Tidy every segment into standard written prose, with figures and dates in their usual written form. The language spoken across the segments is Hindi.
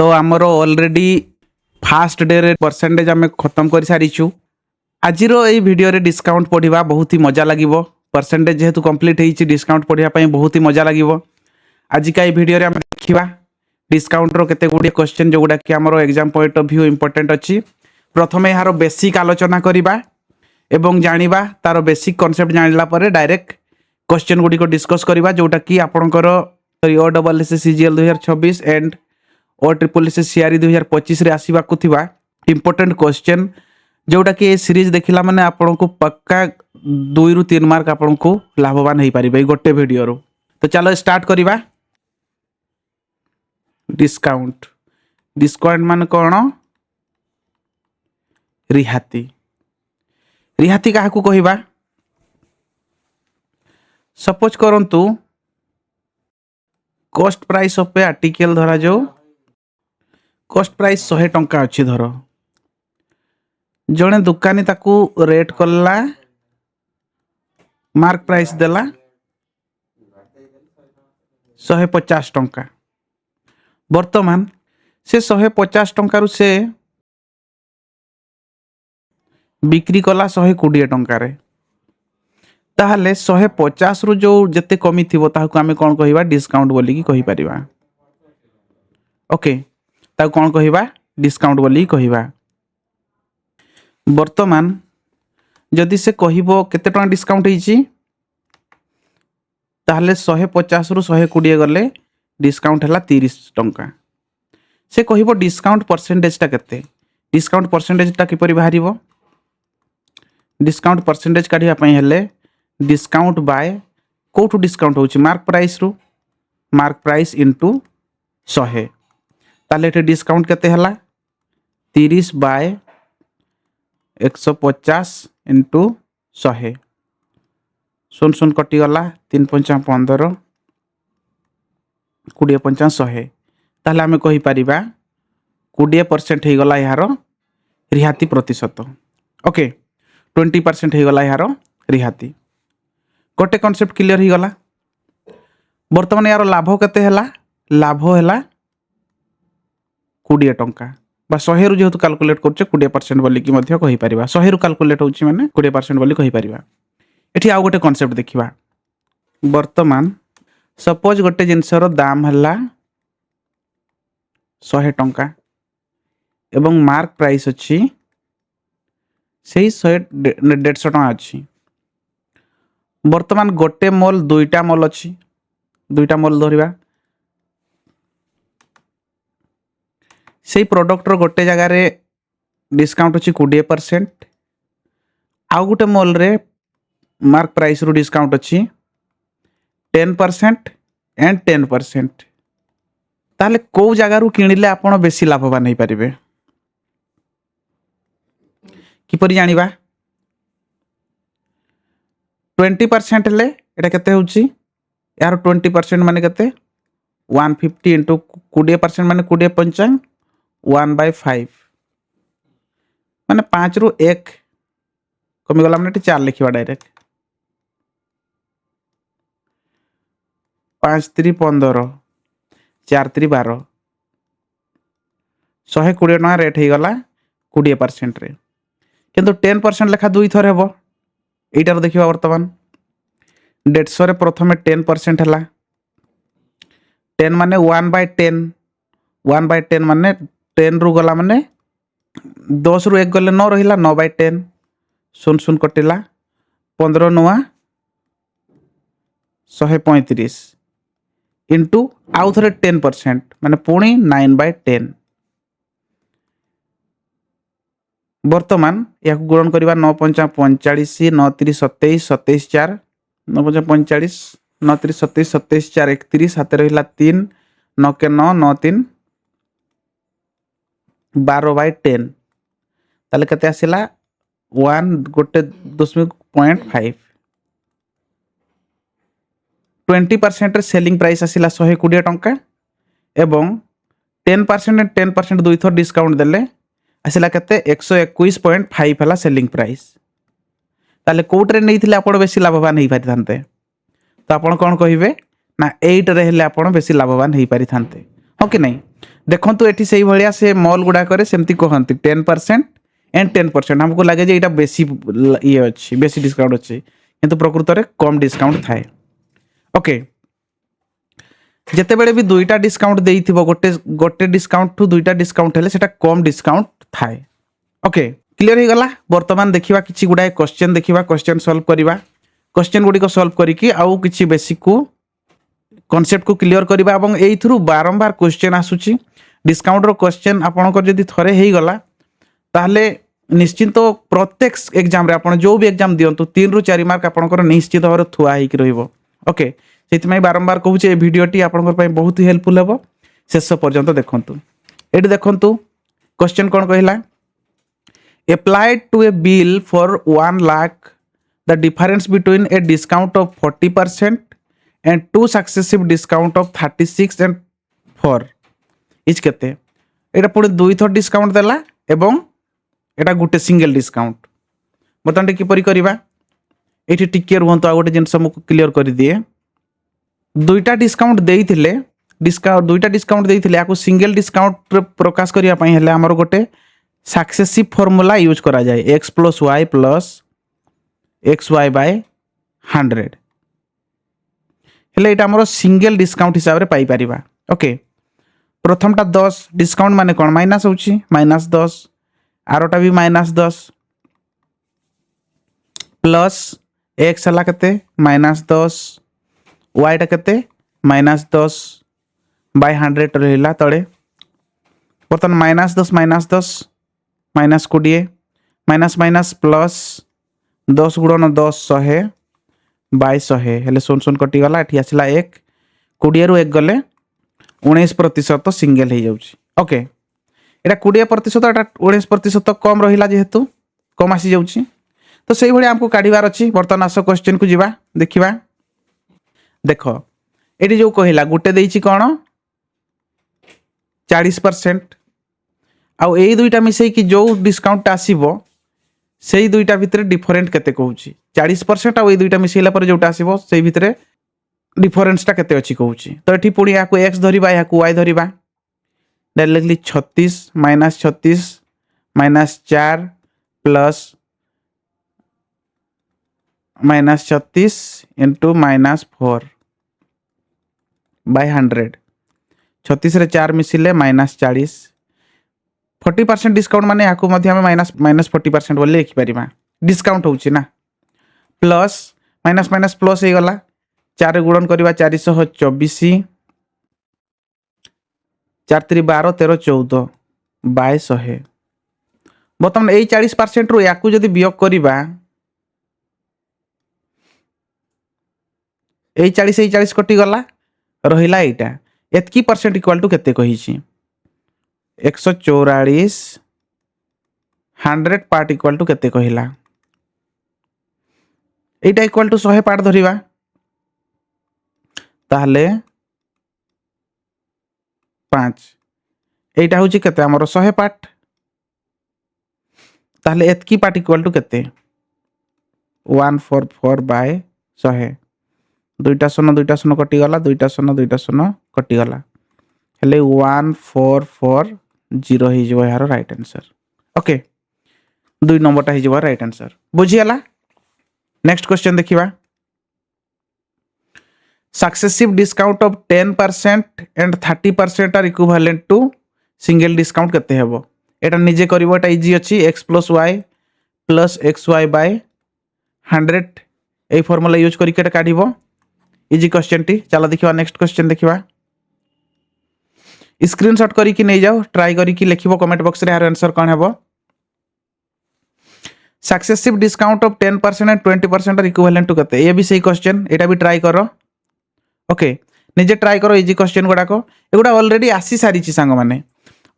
तो आमर ऑलरेडी फास्ट डे रे परसेंटेज आम खत्म कर सारीचु। आज ये वीडियो रे डिस्काउंट पढ़ा बहुत ही मजा लगे। परसेंटेज जेहेतु कंप्लीट होती डिस्काउंट पढ़ाई बहुत ही मजा लगे। आज का वीडियो रे आम देखा डिस्काउंट रो केते गुडी क्वेश्चन जोगुडा कि हमरो exam point of view important अछि। प्रथमे यार बेसिक आलोचना करिबा एवं जानिबा तार बेसिक कांसेप्ट जानला परे डायरेक्ट क्वेश्चन गुडी को डिस्कस करिबा जोटा कि आपनकर OSS CGL 2026 and OSSS CRE 2025 रे आसीबा को थिबा इंपोर्टेंट क्वेश्चन जोटा कि सीरीज देखिला माने आपन को पक्का 2 रु 3 मार्क आपन को लाभवान होई परिबे गोटे वीडियो रो। तो चलो स्टार्ट करिबा। डिस्काउंट डिस्काउंट मान कौन रिहाती रिहाती क्या कहवा। सपोज करंतु cost price of A article धरा जो कॉस्ट प्राइस 100 टंका अच्छी धर जड़े दुकानी ताकू रेट कला मार्क प्राइस देला 150 टंका। वर्तमान से 150 टंका से बिक्री कला 120 टंका रे ताहले 150 रु जो जते कमी थिबो ताहू आमे कोन कहिबा डिस्काउंट बोली की कहि परिबा। ओके ताऊ कोन कहिबा डिस्काउंट बोली कहिबा। वर्तमान जदि से कहिबो केते टंका डिस्काउंट हिची ताहले 150 रु 120 गले डिस्काउंट हला 30 टंका। से कहिबो डिस्काउंट परसेंटेज ता केते डिस्काउंट परसेंटेज ता किपरि बाहरिबो। डिस्काउंट परसेंटेज काढिया पई हेले डिस्काउंट बाय कोठु डिस्काउंट होची मार्क प्राइस रु मार्क प्राइस इनटू 100 ताले एटे डिस्काउंट केते हला 30 बाय 150 इनटू 100 सुन सुन कटि गला 3 5 15 20 5 100 ताले आमे कहि परिबा 20% हे गला यार रिहाती प्रतिशत। ओके 20% हे गला यार रिहाती। गोटे कॉन्सेप्ट क्लियर ही गला। वर्तमान यार लाभ केते हला लाभ हला 20 टंका बा 100 रु जेहेतु कैलकुलेट करछे 20% बोली कि मध्य कहि परिबा 100 रु कैलकुलेट होची माने 20% बोली कहि परिबा। एठी आ गोटे कॉन्सेप्ट देखिबा। वर्तमान सपोज गोटे जिंसर दाम हला 100 टंका एवं मार्क प्राइस अच्छी से 150 टंका अच्छी। वर्तमान गोटे मॉल दुईटा मॉल अच्छी दुईटा मॉल धरिबा से प्रोडक्ट रो गोटे जगह रे डिस्काउंट अच्छी 20% आउ गोटे मॉल रे मार्क प्राइस रो डिस्काउंट अच्छी 10% एंड 10%। ताहले को जगह रु किनिले आपण बेसी लाभवान होई परिबे किपरि जानिबा। 20% ले एटा केते होची यार 20% माने केते 150 इनटू 20% माने 20 पंचांग 1/5 माने 5 रु 1 कमी गला माने 4 लिखिबा डायरेक्ट 5 3 15 4 3 12 120 टका रेट हे गला 20% रे किंतु 10% लेखा दुई थर हेबो। एटार देखिबा वर्तमान 150 रे प्रथमे 10% हला 10 माने 1/10 1/10 माने 10 रु गला माने 10 रु 1 गले 9 रहिला 9/10 सुन सुन कटिला 15 9 135 इनटू आउ थरे 10% माने पुणी 9/10। वर्तमान या गुणन करिबा 9 5 45 9 3 27 27 4 9 5 45 9 3 27 27 4 31 हाथ रहिला 3 9 के 9 9 3 12/10 ताले कते आसिला 1 गोटे 0.5 20% रे सेलिंग प्राइस आसिला 120 टंका एवं 10% 10% दुई थर डिस्काउंट देले आसिला केते 121.5 हला सेलिंग प्राइस। ताले कोटरे नै थिले आपण बेसी लाभवान हेई पारि थानते तो आपण कोन कहिबे ना 8 रे हेले आपण बेसी लाभवान हेई पारि थानते हो कि नहीं। देखो ये से भाया से मॉल गुड़ाक सेमती कहती 10% एंड 10%। हमको लगे जे यहाँ बेसी ये अच्छी बेसी डिस्काउंट अच्छी किंतु प्रकृत में कम डिस्काउंट थाए। ओके जितेबले भी दुईटा डिस्काउंट देइथिबो गोटे गोटे डिस्काउंट टू दुईटा डिस्काउंट हेले सेटा कम डिस्काउंट थाए। ओके क्लियर हो गला। वर्तमान देखिबा किछि गुडाए क्वेश्चन देखिबा क्वेश्चन सॉल्व करिबा क्वेश्चन गुडी को सॉल्व करिकि आउ किछि बेसिक को कॉन्सेप्ट को क्लियर करिबा एवं एई थ्रू बारंबार क्वेश्चन आसुची डिस्काउंट रो क्वेश्चन आपनकर जदि थरे हेई गला ताहले निश्चित प्रत्येक एग्जाम रे आपण जो भी एग्जाम दियंतु 3 रु 4 मार्क आपनकर निश्चित भाव थुआ हेकि रहिबो। ओके से बारंबार कहूँ ये भिडटी आपंकर बहुत ही हेल्पफुल हे शेष पर्यंत देखु। ये देखु क्वेश्चन कौन कहला applied to a bill for 1 lakh the difference between a discount of 40% and 2 successive discount of 36 and 4 is केते एटा पुणे 2 थर डिस्काउंट देला एवं एटा गुटे सिंगल डिस्काउंट बर्तमान किपरि करबा एठी टिके रुहंतो आ गोटे जिंस हमको क्लियर कर दिए दुईटा डिस्काउंट देइथिले दुईटा डिस्काउंट देइथिले आको सिंगल डिस्काउंट प्रकाश करिया पई हेले हमर गोटे सक्सेसिव फार्मूला यूज करा जाय x + y + xy/100 हेले एटा हमर सिंगल डिस्काउंट हिसाब रे पाई परिबा। ओके प्रथमटा 10 डिस्काउंट माने कोन माइनस होची -10 आरोटा भी -10 प्लस x हला केते -10 y टा केते -10 बाय 100 रहिला तळे बर्तमान -10 -20 माइनस माइनस प्लस 10 गुणन 10 100 बाय 100 हेले 0 कटि गला एठी आसिला 1 20 रु 1 गले 19% सिंगल हो जाउची। ओके एटा 20% एटा 19% कम रहिला जेहेतु कम आसी जाउची तो सेही भली हमको काढिबार अछि। बर्तमान आसो क्वेश्चन को जिबा देखिबा देख ये जो कहला गोटे देइछि कौन 40% आउ ए दुईटा मिसई कि जो डिस्काउंट आसीबो सेही दुईटा भितरे डिफरेंट केते कहूची 40% आउ ए दुईटा मिसैला पर जोटा आसीबो सेही भितरे डिफरेंस टा केते अछि कहूची तो एठी पुणी याकू x धरिबा याकू y धरिबा डायरेक्टली 36 -36 -4 प्लस -36 इंटू -4 बाय 100 36 रे 4 मिसिले -40 40% डिस्काउंट माने याकू मध्य हमें -40% बोले लिखि परिबा डिस्काउंट होउची ना प्लस माइनस माइनस प्लस हे गला 4 गुणन करबा 424 4 3 12 13 14 बाय 100 बर्तमान ए 40% रु याकू जदी वियोग करबा ए 40 कटि गला रहिला एटा एतकी परसेंट इक्वल टू केते कहिछि 144 100 पार्ट इक्वल टू केते कहिला एटा इक्वल टू 100 पार्ट धरिबा ताहले 5 एटा होछि केते हमर 100 पार्ट ताहले एतकी पार्ट इक्वल टू केते 144 बाय 100 दुईटा शून्य कटि गला दुईटा शून्य कटि गला हेले 1440 हो जिवो यार राइट आंसर। ओके 2 नंबरटा हो जिवो राइट आंसर बुझियला। नेक्स्ट क्वेश्चन देखिबा successive discount of 10% and 30% are equivalent to single discount केते हेबो एटा निजे करबो एटा इजी अछि x + y + xy/100 ए फार्मूला यूज करि के काढिबो इजी क्वेश्चन टी। चलो देखिबा नेक्स्ट क्वेश्चन देखिबा स्क्रीनशॉट करी कि नहीं जाओ ट्राई करी कि लिखिबो कमेंट बॉक्स रे यार आंसर कोन हेबो successive discount of 10% and 20% are equivalent to केते ये भी सही क्वेश्चन एटा भी ट्राई करो। ओके निजे ट्राई करो इजी क्वेश्चन गुडा को एगुडा ऑलरेडी आसी सारी छि संग माने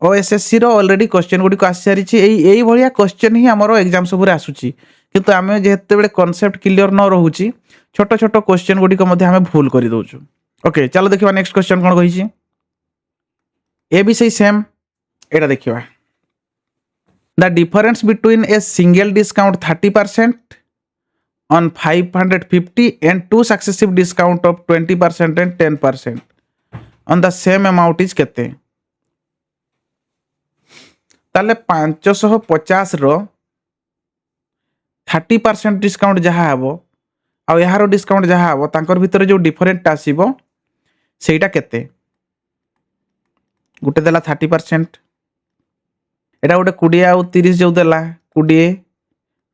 ओएसएससी रो ऑलरेडी क्वेश्चन गुडी को आसी सारी छि एई भलिया क्वेश्चन ही हमरो एग्जाम सब रे आसुछि किंतु आमे जेते बेले कांसेप्ट क्लियर न रहउछि छोट छोट क्वेश्चन गुडी को मध्ये हमें भूल करि दोछु। ओके चलो देखिबा नेक्स्ट क्वेश्चन कोन कहि छि ए भी सही सेम एटा देखिबा the difference between a single discount 30% on 550 and 2 successive discount of 20% and 10% on the same amount is केते ताले 550 रो 30% डिस्काउंट जहाँ हे आ यार डिस्काउंट जहाँ हे तांकर भितर जो डिफरेंट आसीबो सेटा केते गुटे देला 30% एटा गोटे 20 आ 30 जो देला 20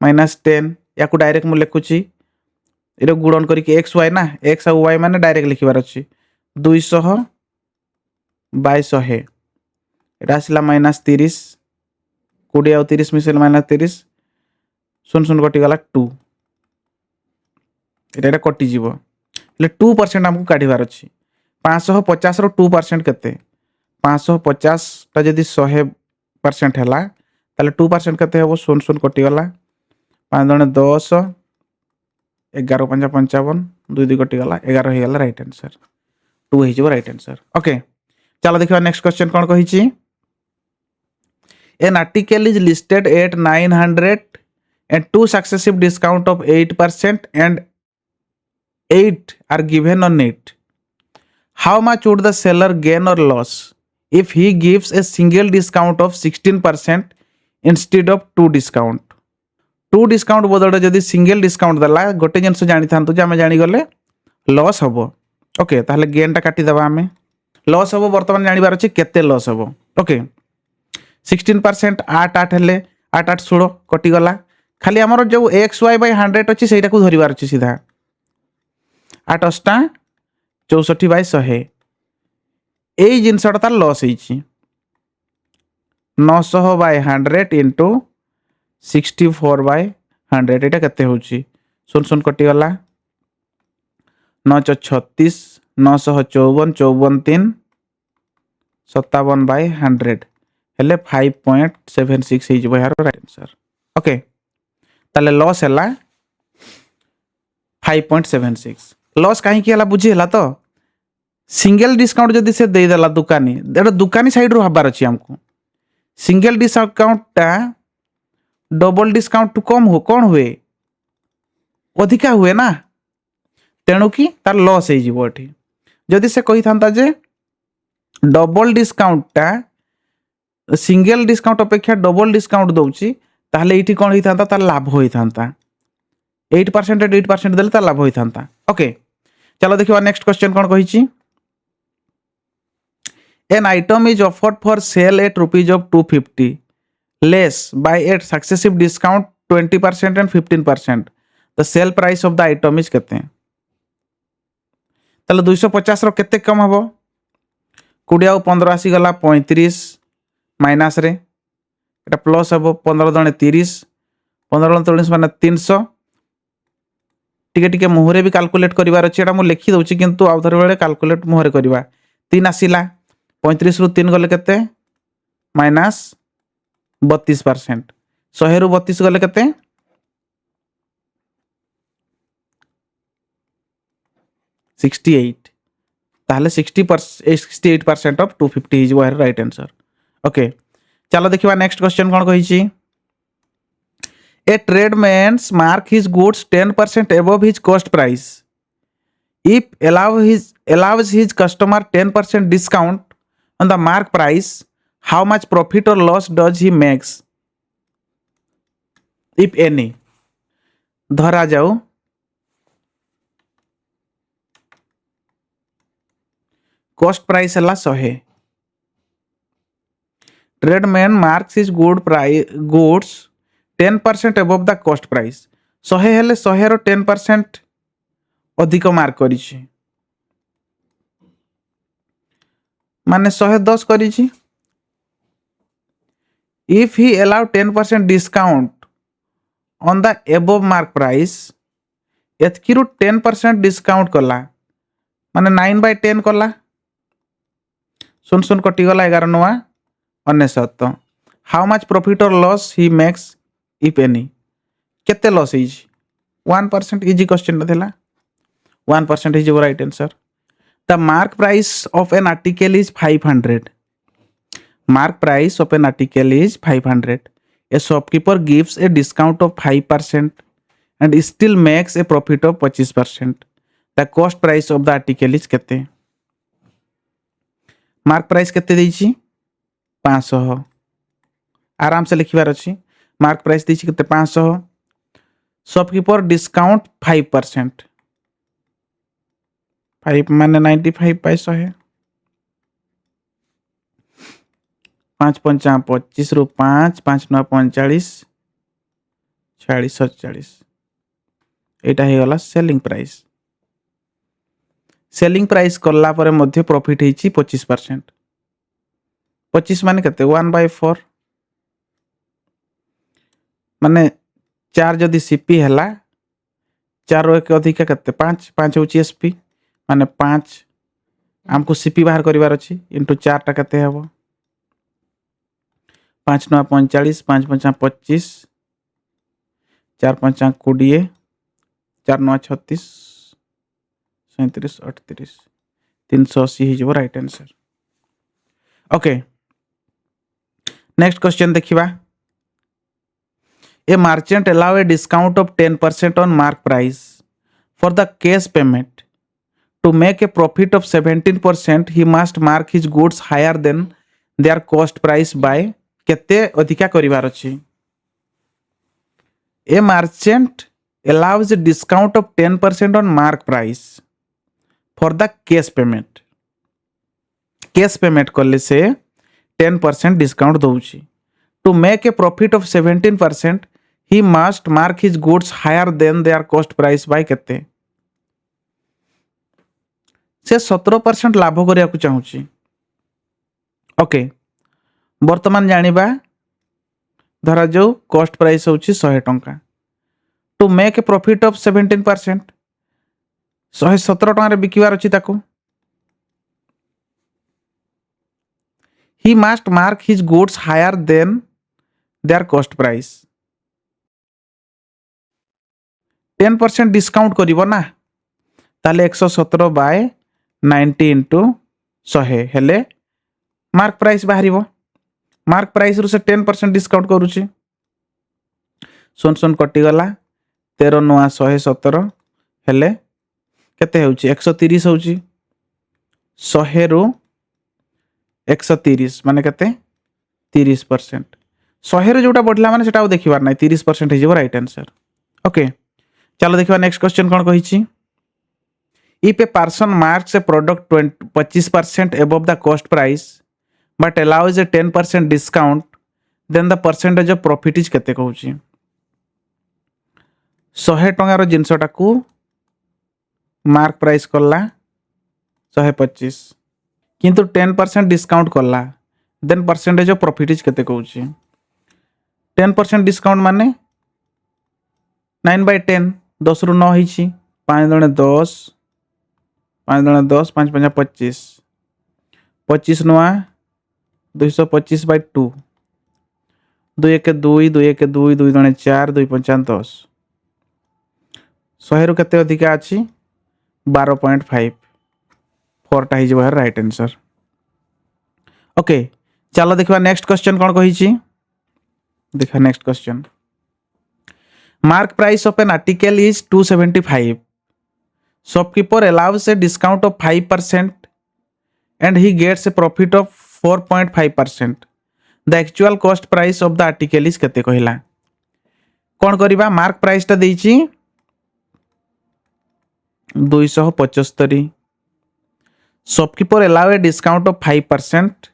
माइनस 10 या को डायरेक्ट मु लिखुची एरो गुणन करके एक्स वाई ना एक्स और वाई माने डायरेक्ट लिखिबार अछि 200 बाय 100 एटा आसला माइनस 30 20 और 30 मिसल माइनस 30 सुन सुन कटि गला 2 एटा कटि जीवो ले 2% हमको काढिबार अछि 550 रो 2% केते 550 ता जदी 100% हैला ताले 2% केते हेबो सुन सुन कटि गला 5 दणे 10 11 5 55 2 2 कटि गला 11 हे गला राइट आंसर 2 हे जीवो राइट आंसर ओके चलो देखिबा नेक्स्ट क्वेश्चन कोन कहिची an article is listed at 900 and two successive discount of 8% and 8 are given on it. How much would the seller gain or loss if he gives a single discount of 16% instead of two discount? Two discount बदल जदि सिंगल डिस्काउंट देला गोटे जिनस जानी थांतु जे आमे जानी गले लॉस हबो ओके ताहले गेन टा काटी दबा आमे लॉस हबो वर्तमान जानी बार अछि केते लॉस हबो ओके 16% 8 8 हेले 8 8 16 कटि गला खाली हमर जो xy by 100 अछि सेटा को धरिबार अछि सीधा 8 अष्टा 64 by 100 एई जिनसटा तार लॉस हिची 900 by 100 into 64 by 100 एटा कते होची सुन सुन कटि गला 936 954 54 3 57 by 100 हेले 5.76 हे जबो यार राइट आंसर ओके ताले लॉस हैला 5.76 लॉस काहे की हला बुझी हला तो सिंगल डिस्काउंट जदी से दे देला दुकानी एटा दुकानी साइड रो हबार अछि हमको सिंगल डिस्काउंट ता डबल डिस्काउंट टू कम हो कौन हुए अधिका हुए ना तेणु कि तार लॉस हे जीवो एठी जदी से कहि थांता जे डबल डिस्काउंट ता सिंगल डिस्काउंट अपेक्षा डबल डिस्काउंट दउची ताहले एठी कोन होई थांता तार लाभ होई थांता 8% 8% देले तार लाभ होई थांता ओके चलो देखिबा नेक्स्ट क्वेश्चन कोन कहिची an item is offered for sale at rupees of 250 less by a successive discount 20% and 15% the sale price of the item is केते ताले 250 रो केते कम हबो 20 और 15 आसी गला 35 माइनस रे एटा प्लस हबो 15 दणे 30 15 दणे 30 माने 300 टिके टिके मुहरे भी कैलकुलेट करिवार अछि एटा मु लिखि दउची किंतु आउथर बेले कैलकुलेट मुहरे करिवा 3 आसीला 35 रु 3 गले केते माइनस 32% 100 रु 32 गले केते 68 ताहले 68% of 250 is your right answer okay चलो देखिबा नेक्स्ट क्वेश्चन कोन कहिची a tradesman mark his goods 10% above his cost price if allows his customer 10% discount on the mark price how much profit or loss does he makes if any धरा जाऊ cost price हला 100 tradesman marks his goods 10% above the cost price 100 हेले 100 रो 10% अधिक मार्क करिछि माने 110 करिछि if he allow 10% discount on the above mark price एतकिरु 10% discount कला माने 9/10 कला सुन सुन कटि गला 11 नुआ 99 how much profit or loss he makes if any केते लॉस हिज 1% इजी क्वेश्चन नथिला 1% is your right answer the mark price of an article is 500 mark price of an article is 500 a shopkeeper gives a discount of 5% and still makes a profit of 25% the cost price of the article is केते मार्क प्राइस केते देइछि 500 आराम से लिखिबार अछि। मार्क प्राइस दी कितने 500, शॉपकीपर डिस्काउंट 5%, 5 माने 95 बाय 100, 5 पंचा 25 रु 5, 5 9 45, 46 47, एटा हे गला सेलिंग प्राइस। सेलिंग प्राइस करला परे मध्य प्रॉफिट हेची 25%। 25 माने कते 1/4 माने 4 जदि सीपी हला 4 रो एक अधिक कते 5 5 होची एसपी माने 5 हमको सीपी बाहर करिवार अछि इनटू 4 टा कते हेबो 5 9 45, 5 5 25, 4 5 20, 4 9 36, 37 38, 380 ही जो right answer. Okay next question देखिबा। A merchant allow a discount of 10% on mark price for the cash payment. To make a profit of 17%, he must mark his goods higher than their cost price by केते अधिका करिवार अछि। A merchant allows a discount of 10% on mark price for the cash payment. Cash payment करले से 10% discount दउछि। To make a profit of 17%, he must mark his goods higher than their cost price by केते से 17% लाभ करिया को चाहूची। ओके वर्तमान जानिबा धरा जो कॉस्ट प्राइस होची 100 टंका। To make a profit of 17%, 117 टंका रे बिकिवार अछि ताको। he must mark his goods higher than their cost price। 10% discount करिवो ना ताले 117 बाय 90 इंटू 100 हेले मार्क प्राइस बाहरिवो। मार्क प्राइस रु से 10% डिस्काउंट करूची सुन सुन कटि गला 13 9 117 हेले केते होउची 130 होउची 100 रु 130 माने केते 30%। 100 रे जोटा बढ़ला माने सेटा देखिबार नै 30% हे जेबो राइट आंसर। ओके चलो देखिबा नेक्स्ट क्वेश्चन कोन कहिची। If a person marks a product 25% above the cost price but allows a 10% discount, then the percentage of profit is केते कहूची। 100 टंगार जिनसटा को मार्क प्राइस करला 125 किंतु 10% डिस्काउंट करला then percentage of profit is केते कहूची। 10% डिस्काउंट माने 9/10 10 रु 9 हिची 5 दणे 10 5 दणे 10 5 5 25 25 नुआ 225/2 2 1 2 2 1 2 2 दणे 4 2 5 10 100 रु केते अधिका अछि 12.5 4 टा हिज बाहर राइट आंसर। ओके चलो देखिबा नेक्स्ट क्वेश्चन कोन कहिची। देखा next question. Mark price of an article is 275. Shopkeeper allows a discount of 5% and he gets a profit of 4.5%. The actual cost price of the article is केते कहिला। कोन करिबा मार्क प्राइस ता देइची 275। Shopkeeper allow a discount of 5%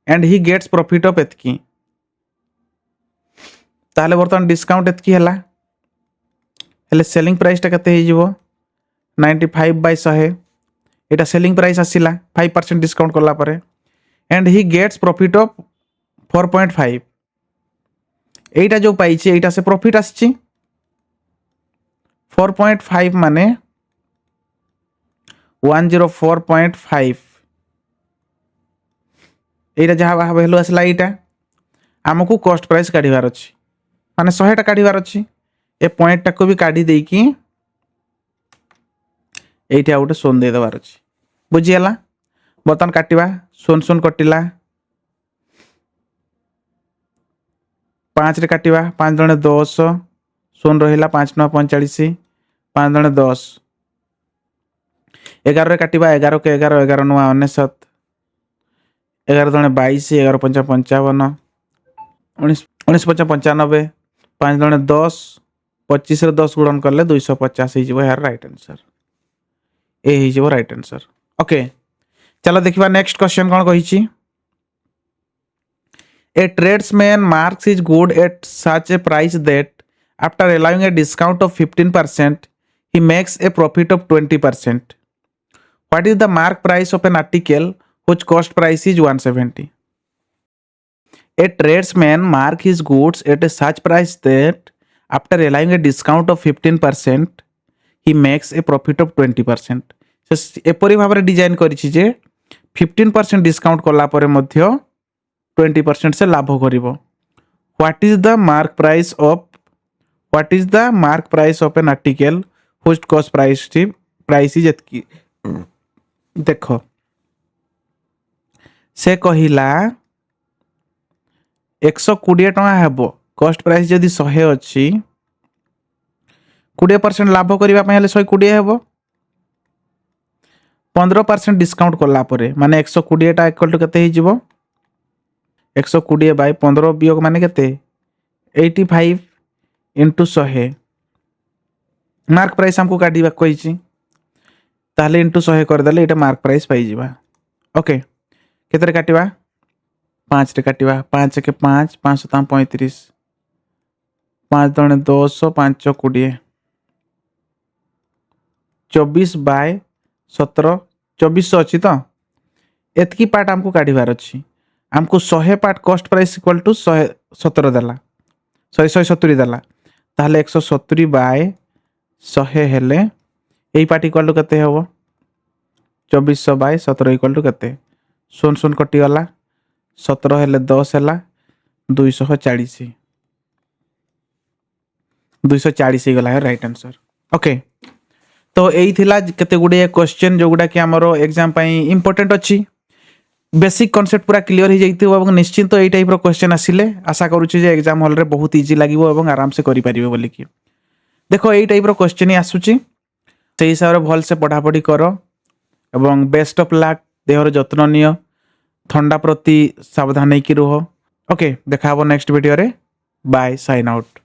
and he gets profit of एतकी ताले बर्तमान डिस्काउंट एतकी हला हेले सेलिंग प्राइस ता कते हे जिवो 95/100 एटा सेलिंग प्राइस आसिला 5% डिस्काउंट करला परे and he gets profit of 4.5 एटा जो पाइछि एटा से प्रॉफिट आछि 4.5 माने 104.5 एटा जहा वैल्यू आसला एटा हमकु कॉस्ट प्राइस काढिबार अछि माने 100 टा काढिबार अछि ए पॉइंट टा को भी काढी देई कि एटा आउट सोन दे देबार अछि बुझियला। बर्तन काटिबा सोन सोन कटिला 5 रे काटिबा 5 दणे 10 सोन रहिला 5 9 45 5 दणे 10 11 रे काटिबा 11 के 11 11 9 99 11 दणे 22 11 5 55 उन्नीस पचा 95 5 दुणे 10 25 10 गुणन कले 250 हो यार राइट आंसर ए हो राइट आंसर ओके चलो देखिबा नेक्स्ट क्वेश्चन कोन कहिछि A tradesman marks his good at such a price that after allowing a discount of 15%, he makes a profit of 20%. What is the mark price of an article whose cost price is 170? A tradesman marks his goods at a such price that after allowing a discount of 15%, he makes a profit of 20%. So, एपरी भाव डिजाइन करिछि जे 15% डिस्काउंट कला परे मध्य 20% से लाभ करिवो what is the mark price of an article which cost price is एतकी देखो से कहिला 120 टका हेबो कॉस्ट प्राइस जदि 100 अछि 20% लाभ करिवा पय हले 120 हेबो 15% डिस्काउंट कला परे माने 120 टा इक्वल टू कते हि जिवो 120 बाय 15 वियोग माने केते 85 इंटू 100 मार्क प्राइस हमको काटिबा कहिछि ताले इंटू 100 कर देले एटा मार्क प्राइस पाई जिबा ओके केतरे काटिबा 5 रे काटिबा 5 के 5 5 ता 35 5 दणे 200 5 20 24 बाय 17 2400 अछि तो एतकी पार्ट हमको काटिबार अछि हमको 100 part cost price equal to 117 देला 170 देला ताहले 170 बाय 100 हेले एई पार्ट इक्वल टू कते हेबो 2400 बाय 17 इक्वल टू कते 0 कटि गला 17 हेले 10 हेला 240 240 गला है राइट आंसर ओके तो एई थिला केते गुडे क्वेश्चन जो गुडा कि हमरो एग्जाम पई इंपोर्टेंट अछि बेसिक कॉन्सेप्ट पूरा क्लियर हो जाइथिबो এবং निश्चित এই टाइप रो क्वेश्चन आसिले आशा करूची जे एग्जाम हॉल रे बहुत इजी लागिवो এবং आराम से करि परिबो बोली कि देखो এই टाइप रो क्वेश्चन ही आसुची सेही हिसाब रे भल से पढ़ा पढ़ी करो এবং बेस्ट ऑफ लक देहर जत्न नियो ठंडा प्रति सावधान नै कि रहो ओके देखाबो नेक्स्ट वीडियो रे बाय साइन आउट।